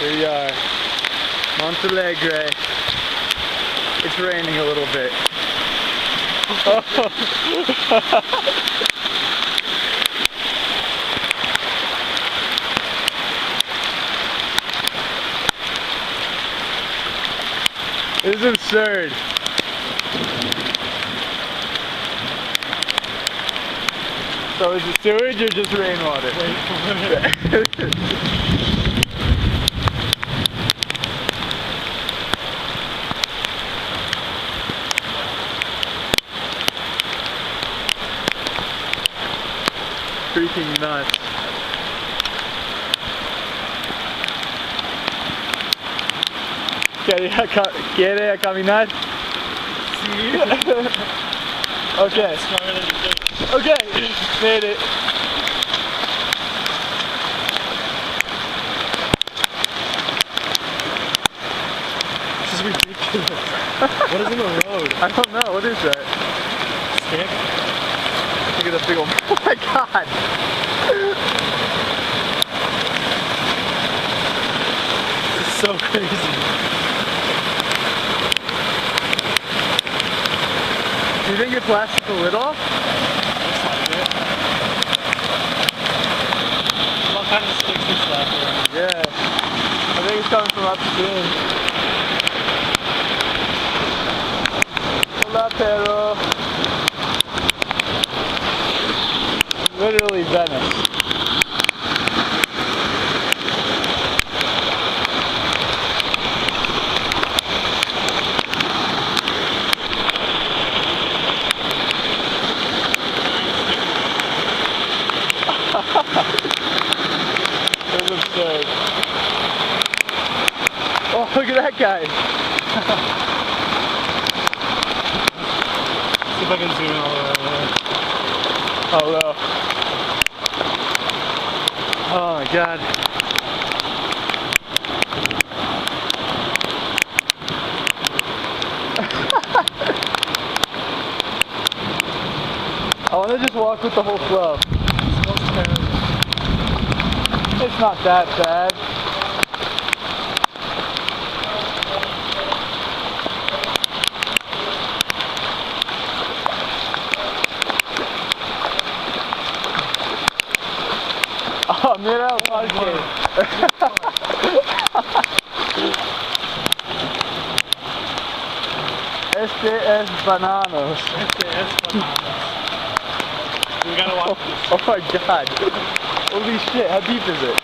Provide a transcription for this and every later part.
Here we are, Montalegre. It's raining a little bit. This is absurd. So is it sewage or just rainwater? Wait for it. Freaking nuts. ¿Quiere a caminar? Sí. Okay. Okay. Made it. This is ridiculous. What is in the road? I don't know. What is that? Stick? Look at the big old. Oh my god. This is so crazy. Do you think it blasted the lid off? Looks like it. What kind of sticks are slapped around? Yeah. I think it's coming from upstream. Hola, perro. Literally Venice. This is absurd. Oh, look at that guy. See if I can zoom in all the way over. Oh no. Oh my god. I want to just walk with the whole flow. It smells terrible. It's not that bad. Oh, mira el parque. Este es bananos. Este es bananas. We gotta walk this. Oh my god. Holy shit, how deep is it?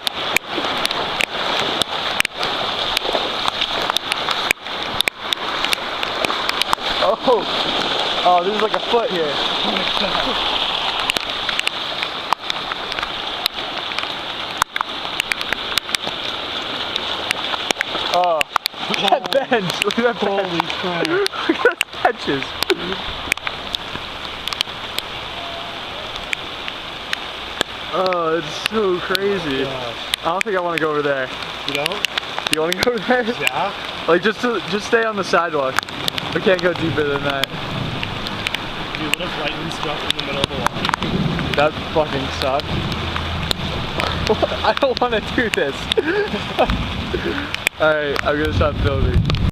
Oh, this is like a foot here. Oh my god. Oh, look at that bench. Look at that bench. Holy crap. Look at those benches. Oh, it's so crazy. Gosh. I don't think I want to go over there. You don't? You want to go over there? Yeah. Like just stay on the sidewalk. We can't go deeper than that. Dude, what if lightning struck in the middle of the walk? That fucking sucks. I don't want to do this. Alright, I'm gonna stop filming.